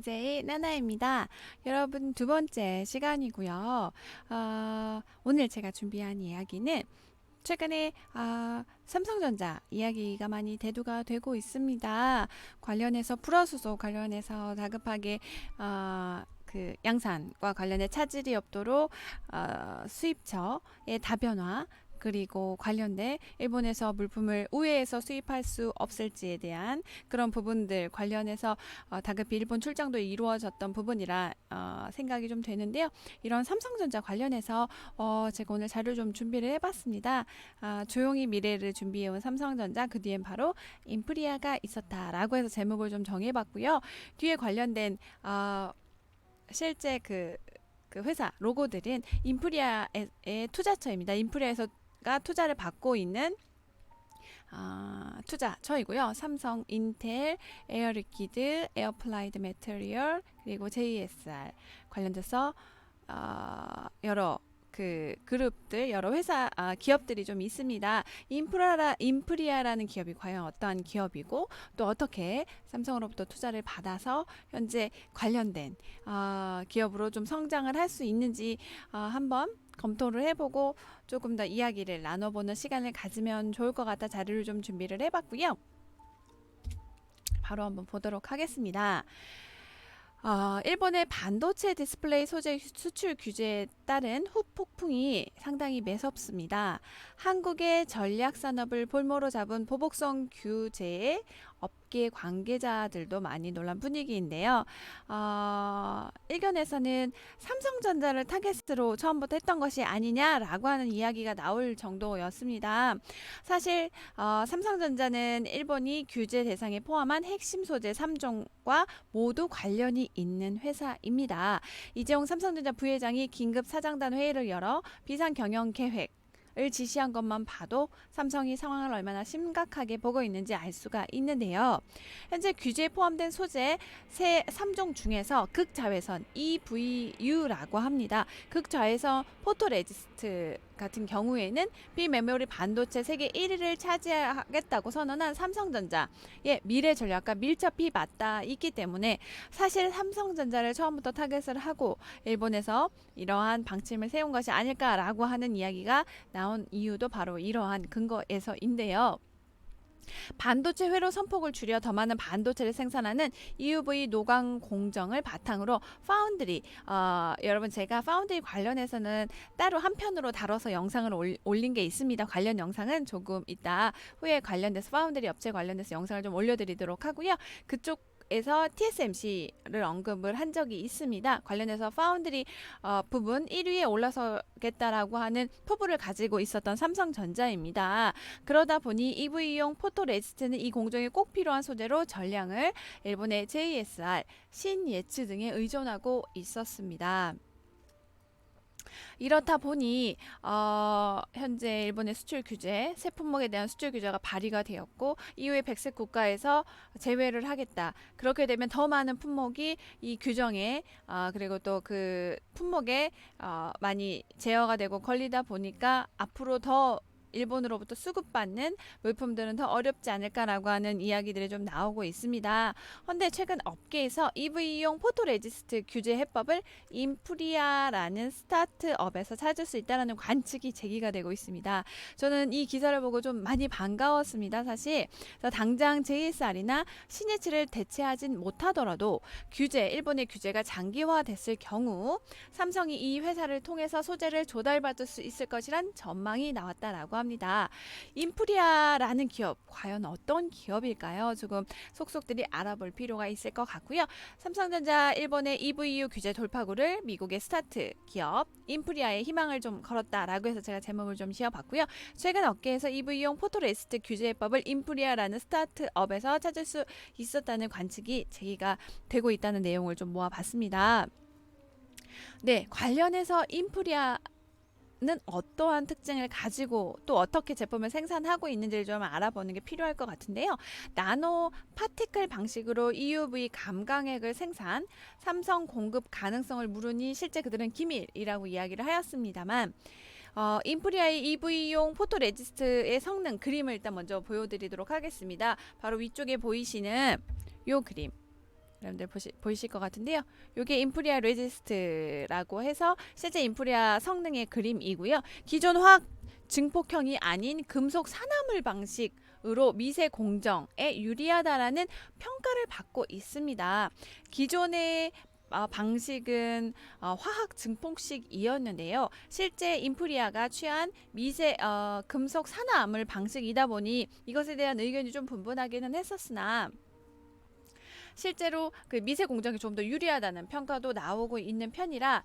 이제 나나입니다. 여러분 두 번째 시간이고요. 오늘 제가 준비한 이야기는 최근에 삼성전자 이야기가 많이 대두가 되고 있습니다. 관련해서 불어수소 관련해서 다급하게 그 양산과 관련해 차질이 없도록 수입처의 다변화 그리고 관련된 일본에서 물품을 우회해서 수입할 수 없을지에 대한 그런 부분들 관련해서 다급히 일본 출장도 이루어졌던 부분이라 생각이 좀 되는데요. 이런 삼성전자 관련해서 제가 오늘 자료 좀 준비를 해봤습니다. 조용히 미래를 준비해온 삼성전자 그 뒤엔 바로 인프리아가 있었다라고 해서 제목을 좀 정해봤고요. 뒤에 관련된 실제 그 회사 로고들은 인프리아의 투자처입니다. 인프리아에서가 투자를 받고 있는 투자처이고요. 삼성, 인텔, 에어리퀴드, 에어플라이드 매테리얼 그리고 JSR 관련돼서 여러 그 그룹들 여러 회사 기업들이 좀 있습니다. 인프리아라는 기업이 과연 어떠한 기업이고 또 어떻게 삼성으로부터 투자를 받아서 현재 관련된 기업으로 좀 성장을 할 수 있는지 한번 검토를 해보고 조금 더 이야기를 나눠보는 시간을 가지면 좋을 것 같아 자료를 좀 준비를 해봤고요. 바로 한번 보도록 하겠습니다. 일본의 반도체 디스플레이 소재 수출 규제에 따른 후폭풍이 상당히 매섭습니다. 한국의 전략 산업을 볼모로 잡은 보복성 규제에 업계 관계자들도 많이 놀란 분위기인데요. 일견에서는 삼성전자를 타겟으로 처음부터 했던 것이 아니냐라고 하는 이야기가 나올 정도였습니다. 사실 삼성전자는 일본이 규제 대상에 포함한 핵심 소재 3종과 모두 관련이 있는 회사입니다. 이재용 삼성전자 부회장이 긴급 사장단 회의를 열어 비상 경영 계획 을 지시한 것만 봐도 삼성이 상황을 얼마나 심각하게 보고 있는지 알 수가 있는데요. 현재 규제에 포함된 소재 3종 중에서 극자외선 EVU라고 합니다. 극자외선 포토레지스트 같은 경우에는 비메모리 반도체 세계 1위를 차지하겠다고 선언한 삼성전자의 미래 전략과 밀접히 맞닿아 있기 때문에 사실 삼성전자를 처음부터 타겟을 하고 일본에서 이러한 방침을 세운 것이 아닐까라고 하는 이야기가 나온 이유도 바로 이러한 근거에서인데요. 반도체 회로 선폭을 줄여 더 많은 반도체를 생산하는 EUV 노광 공정을 바탕으로 파운드리 여러분 제가 파운드리 관련해서는 따로 한 편으로 다뤄서 영상을 올린 게 있습니다. 관련 영상은 조금 이따 후에 관련돼서 파운드리 업체 관련돼서 영상을 좀 올려드리도록 하고요. 그쪽 에서 TSMC를 언급을 한 적이 있습니다. 관련해서 파운드리 부분 1위에 올라서겠다라고 하는 포부를 가지고 있었던 삼성전자입니다. 그러다 보니 EV용 포토레지스트는 이 공정에 꼭 필요한 소재로 전량을 일본의 JSR, 신예츠 등에 의존하고 있었습니다. 이렇다 보니 현재 일본의 수출 규제, 새 품목에 대한 수출 규제가 발의가 되었고 이후에 백색 국가에서 제외를 하겠다. 그렇게 되면 더 많은 품목이 이 규정에 그리고 또 그 품목에 많이 제어가 되고 걸리다 보니까 앞으로 더 일본으로부터 수급받는 물품들은 더 어렵지 않을까라고 하는 이야기들이 좀 나오고 있습니다. 그런데 최근 업계에서 EV용 포토레지스트 규제 해법을 인프리아라는 스타트업에서 찾을 수 있다는 관측이 제기가 되고 있습니다. 저는 이 기사를 보고 좀 많이 반가웠습니다. 사실 당장 JSR이나 신예치를 대체하진 못하더라도 일본의 규제가 장기화됐을 경우 삼성이 이 회사를 통해서 소재를 조달받을 수 있을 것이란 전망이 나왔다라고 합니다. 인프리아라는 기업 과연 어떤 기업일까요? 조금 속속들이 알아볼 필요가 있을 것 같고요. 삼성전자 일본의 EVU 규제 돌파구를 미국의 스타트 기업 인프리아에 희망을 좀 걸었다라고 해서 제가 제목을 좀 지어봤고요. 최근 업계에서 EV용 포토레지스트 규제법을 인프리아라는 스타트업에서 찾을 수 있었다는 관측이 제기가 되고 있다는 내용을 좀 모아봤습니다. 네, 관련해서 인프리아 는 어떠한 특징을 가지고 또 어떻게 제품을 생산하고 있는지를 좀 알아보는 게 필요할 것 같은데요. 나노 파티클 방식으로 EUV 감광액을 생산, 삼성 공급 가능성을 물으니 실제 그들은 기밀이라고 이야기를 하였습니다만 인프리아의 EV용 포토레지스트의 성능 그림을 일단 먼저 보여드리도록 하겠습니다. 바로 위쪽에 보이시는 요 그림. 여러분들 보이실 것 같은데요. 이게 인프리아 레지스트라고 해서 실제 인프리아 성능의 그림이고요. 기존 화학 증폭형이 아닌 금속 산화물 방식으로 미세 공정에 유리하다라는 평가를 받고 있습니다. 기존의 방식은 화학 증폭식이었는데요. 실제 인프리아가 취한 미세 금속 산화물 방식이다 보니 이것에 대한 의견이 좀 분분하기는 했었으나 실제로 그 미세 공정이 좀 더 유리하다는 평가도 나오고 있는 편이라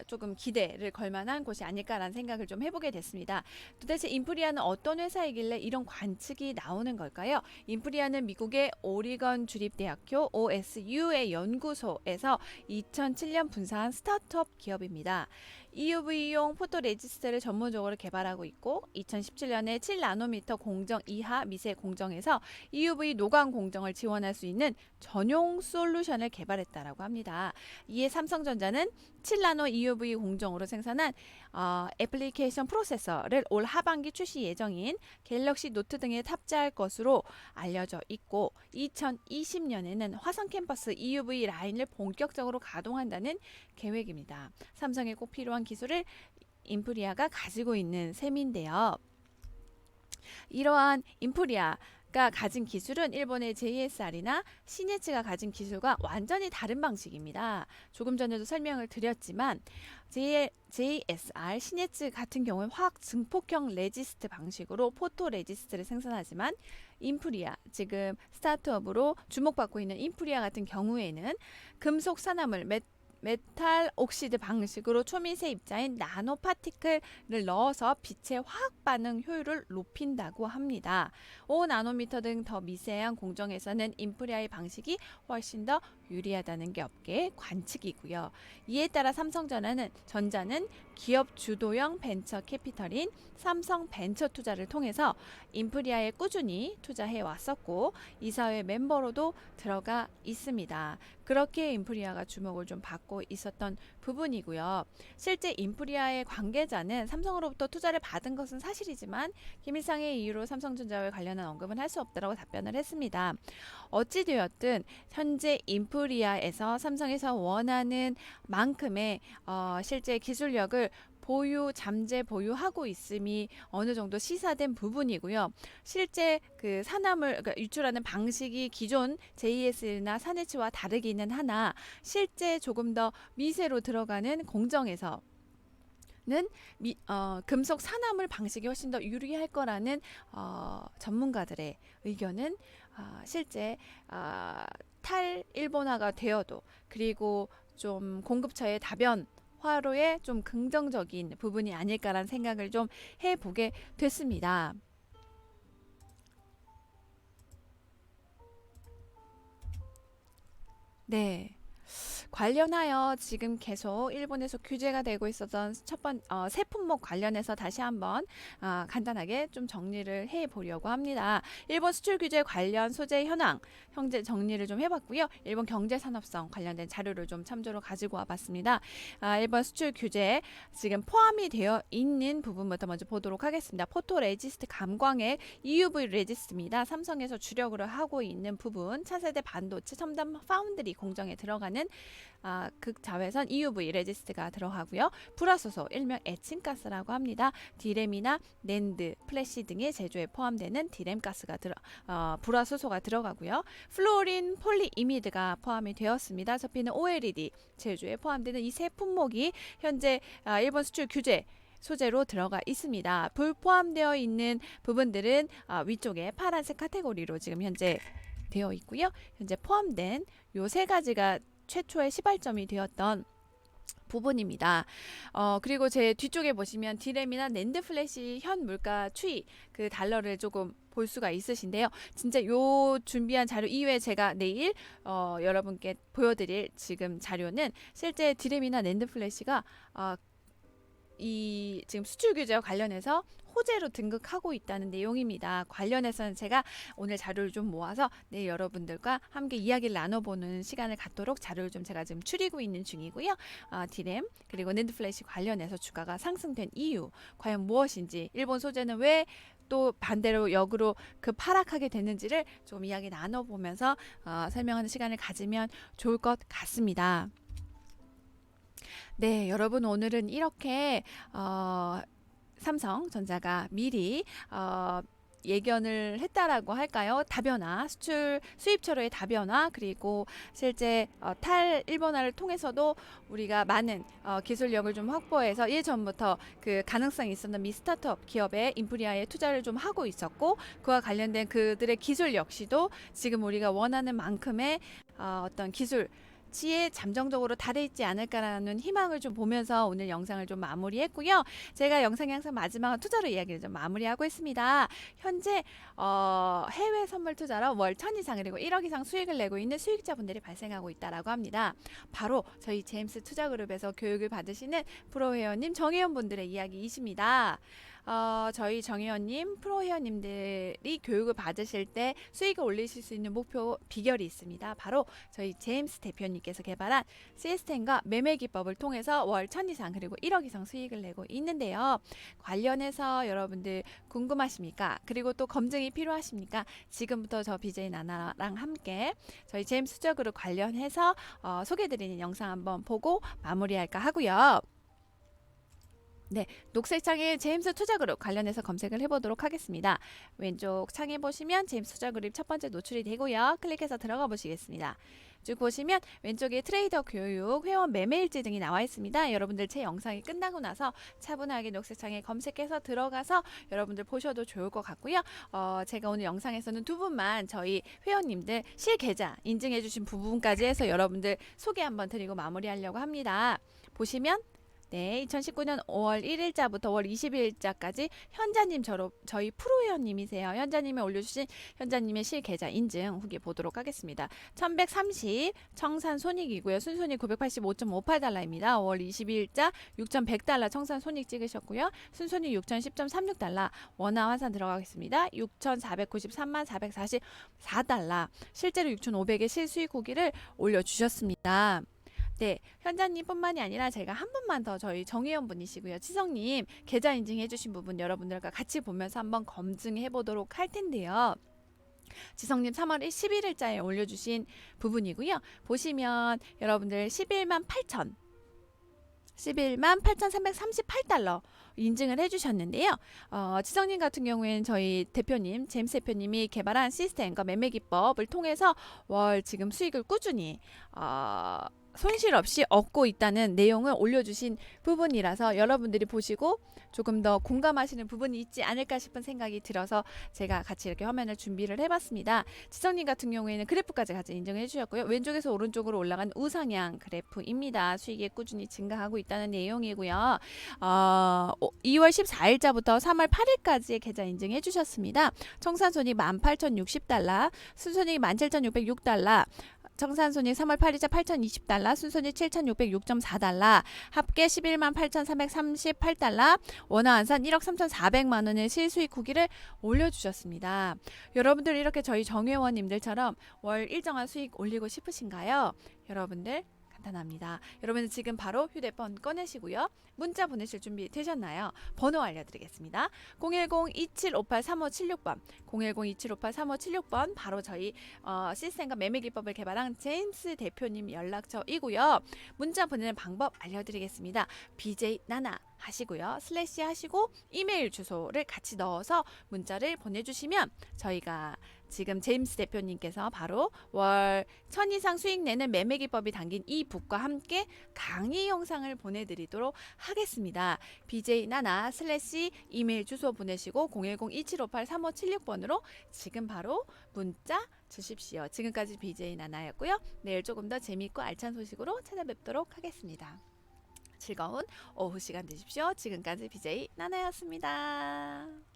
조금 기대를 걸 만한 곳이 아닐까라는 생각을 좀 해보게 됐습니다. 도대체 인프리아는 어떤 회사이길래 이런 관측이 나오는 걸까요? 인프리아는 미국의 오리건 주립대학교 OSU의 연구소에서 2007년 분사한 스타트업 기업입니다. EUV용 포토레지스트를 전문적으로 개발하고 있고 2017년에 7나노미터 공정 이하 미세 공정에서 EUV 노광 공정을 지원할 수 있는 전용 솔루션을 개발했다라고 합니다. 이에 삼성전자는 7나노 EUV 공정으로 생산한 애플리케이션 프로세서를 올 하반기 출시 예정인 갤럭시 노트 등에 탑재할 것으로 알려져 있고 2020년에는 화성 캠퍼스 EUV 라인을 본격적으로 가동한다는 계획입니다. 삼성에 꼭 필요한 기술을 인프리아가 가지고 있는 셈인데요. 이러한 인프리아가 가진 기술은 일본의 JSR이나 시네츠가 가진 기술과 완전히 다른 방식입니다. 조금 전에도 설명을 드렸지만 JSR, 시네츠 같은 경우는 화학 증폭형 레지스트 방식으로 포토 레지스트를 생산하지만 인프리아, 지금 스타트업으로 주목받고 있는 인프리아 같은 경우에는 금속 산화물 메탈 옥시드 방식으로 초미세 입자인 나노 파티클을 넣어서 빛의 화학 반응 효율을 높인다고 합니다. 5나노미터 등 더 미세한 공정에서는 인프리아의 방식이 훨씬 더 유리하다는 게 업계의 관측이고요. 이에 따라 삼성전자는 기업 주도형 벤처 캐피털인 삼성 벤처 투자를 통해서 인프리아에 꾸준히 투자해 왔었고 이사회 멤버로도 들어가 있습니다. 그렇게 인프리아가 주목을 좀 받고 있었던 부분이고요. 실제 인프리아의 관계자는 삼성으로부터 투자를 받은 것은 사실이지만 기밀상의 이유로 삼성전자와 관련한 언급은 할 수 없다고 답변을 했습니다. 어찌되었든 현재 인프리아에서 삼성에서 원하는 만큼의 실제 기술력을 잠재 보유하고 있음이 어느 정도 시사된 부분이고요. 실제 그 산화물 유출하는 방식이 기존 JS나 사네츠와 다르기는 하나 실제 조금 더 미세로 들어가는 공정에서 금속 산화물 방식이 훨씬 더 유리할 거라는 전문가들의 의견은 실제 탈일본화가 되어도 그리고 좀 공급처의 다변화로의 좀 긍정적인 부분이 아닐까라는 생각을 좀 해보게 됐습니다. 네. 관련하여 지금 계속 일본에서 규제가 되고 있었던 새 품목 관련해서 다시 한번 간단하게 좀 정리를 해 보려고 합니다. 일본 수출 규제 관련 소재 현황, 현재 정리를 좀 해봤고요. 일본 경제산업성 관련된 자료를 좀 참조로 가지고 와봤습니다. 일본 수출 규제 지금 포함이 되어 있는 부분부터 먼저 보도록 하겠습니다. 포토 레지스트 감광액 EUV 레지스트입니다. 삼성에서 주력으로 하고 있는 부분, 차세대 반도체 첨단 파운드리 공정에 들어가는 극자외선 EUV 레지스트가 들어가고요. 불화소소, 일명 에칭가스라고 합니다. 디램이나 낸드, 플래시 등의 제조에 포함되는 디램가스가 불화소소가 들어가고요. 플루오린 폴리이미드가 포함이 되었습니다. 접히는 OLED 제조에 포함되는 이 세 품목이 현재 일본 수출 규제 소재로 들어가 있습니다. 불포함되어 있는 부분들은 위쪽에 파란색 카테고리로 지금 현재 되어 있고요. 현재 포함된 요 세 가지가 최초의 시발점이 되었던 부분입니다. 그리고 제 뒤쪽에 보시면 디램이나 낸드 플래시 현 물가 추이 그 달러를 조금 볼 수가 있으신데요. 진짜 요 준비한 자료 이외에 제가 내일 여러분께 보여드릴 지금 자료는 실제 디램이나 낸드 플래시가 이 지금 수출 규제와 관련해서 호재로 등극하고 있다는 내용입니다. 관련해서는 제가 오늘 자료를 좀 모아서 내일 여러분들과 함께 이야기를 나눠보는 시간을 갖도록 자료를 좀 제가 지금 추리고 있는 중이고요. 디램 그리고 낸드 플래시 관련해서 주가가 상승된 이유 과연 무엇인지 일본 소재는 왜 또 반대로 역으로 하락하게 됐는지를 좀 이야기 나눠보면서 설명하는 시간을 가지면 좋을 것 같습니다. 네, 여러분 오늘은 이렇게 삼성전자가 미리 예견을 했다라고 할까요? 다변화, 수입처로의 다변화, 그리고 실제 탈일본화를 통해서도 우리가 많은 기술력을 좀 확보해서 예전부터 그 가능성이 있었던 미 스타트업 기업의 인프리아에 투자를 좀 하고 있었고, 그와 관련된 그들의 기술 역시도 지금 우리가 원하는 만큼의 어떤 기술 치에 잠정적으로 달해 있지 않을까라는 희망을 좀 보면서 오늘 영상을 좀 마무리했고요. 제가 영상의 항상 마지막은 투자로 이야기를 좀 마무리하고 있습니다. 현재 해외 선물 투자로 월 1000 이상 그리고 1억 이상 수익을 내고 있는 수익자분들이 발생하고 있다라고 합니다. 바로 저희 제임스 투자그룹에서 교육을 받으시는 프로회원님, 정회원분들의 이야기이십니다. 저희 정회원님, 프로회원님들이 교육을 받으실 때 수익을 올리실 수 있는 목표 비결이 있습니다. 바로 저희 제임스 대표님께서 개발한 시스템과 매매 기법을 통해서 월 1000 이상 그리고 1억 이상 수익을 내고 있는데요. 관련해서 여러분들 궁금하십니까? 그리고 또 검증이 필요하십니까? 지금부터 저 BJ 나나랑 함께 저희 제임스 투자그룹 관련해서 소개해드리는 영상 한번 보고 마무리할까 하고요. 네, 녹색 창에 제임스 투자그룹 관련해서 검색을 해보도록 하겠습니다. 왼쪽 창에 보시면 제임스 투자그룹 첫 번째 노출이 되고요. 클릭해서 들어가 보시겠습니다. 쭉 보시면 왼쪽에 트레이더 교육, 회원 매매일지 등이 나와 있습니다. 여러분들 제 영상이 끝나고 나서 차분하게 녹색 창에 검색해서 들어가서 여러분들 보셔도 좋을 것 같고요. 제가 오늘 영상에서는 두 분만 저희 회원님들 실계좌 인증해 주신 부분까지 해서 여러분들 소개 한번 드리고 마무리하려고 합니다. 보시면 네, 2019년 5월 1일자부터 5월 20일자까지 현자님 저희 프로회원님이세요. 현자님이 올려주신 현자님의 실계좌 인증 후기 보도록 하겠습니다. 1130 청산손익이고요. 순손익 985.58달러입니다. 5월 22일자 6100달러 청산손익 찍으셨고요. 순손익 6010.36달러 원화 환산 들어가겠습니다. 6493만 444달러 실제로 6500의 실수익 후기를 올려주셨습니다. 네, 현자님 뿐만이 아니라 제가 한 분만 더 저희 정회원 분이시고요. 치성님 계좌 인증해 주신 부분 여러분들과 같이 보면서 한번 검증해 보도록 할 텐데요. 지성님 3월 11일자에 올려주신 부분이고요. 보시면 여러분들 11만 8,338달러 인증을 해주셨는데요. 지성님 같은 경우에는 저희 대표님, 제임스 대표님이 개발한 시스템과 매매 기법을 통해서 월 지금 수익을 꾸준히 손실 없이 얻고 있다는 내용을 올려주신 부분이라서 여러분들이 보시고 조금 더 공감하시는 부분이 있지 않을까 싶은 생각이 들어서 제가 같이 이렇게 화면을 준비를 해봤습니다. 지성님 같은 경우에는 그래프까지 같이 인정해 주셨고요. 왼쪽에서 오른쪽으로 올라간 우상향 그래프입니다. 수익이 꾸준히 증가하고 있다는 내용이고요. 2월 14일자부터 3월 8일까지의 계좌 인증해 주셨습니다. 청산손익 18,060달러, 순손익 17,606달러, 청산손익 3월 8일자 8,020달러, 순손익 7,606.4달러, 합계 11만 8,438달러, 원화 환산 1억 3,400만 원의 실수익 후기를 올려주셨습니다. 여러분들 이렇게 저희 정회원님들처럼 월 일정한 수익 올리고 싶으신가요? 여러분들 간단합니다. 여러분들 지금 바로 휴대폰 꺼내시고요. 문자 보내실 준비 되셨나요? 번호 알려드리겠습니다. 010-2758-3576번 010-2758-3576번 바로 저희 시스템과 매매 기법을 개발한 제임스 대표님 연락처이고요. 문자 보내는 방법 알려드리겠습니다. BJ 나나 하시고요. 슬래시 하시고 이메일 주소를 같이 넣어서 문자를 보내주시면 저희가 지금 제임스 대표님께서 바로 월 1000 이상 수익 내는 매매 기법이 담긴 이 북과 함께 강의 영상을 보내드리도록 하겠습니다. BJ 나나 슬래시 이메일 주소 보내시고 010-2758-3576번으로 지금 바로 문자 주십시오. 지금까지 BJ 나나였고요. 내일 조금 더 재미있고 알찬 소식으로 찾아뵙도록 하겠습니다. 즐거운 오후 시간 되십시오. 지금까지 BJ 나나였습니다.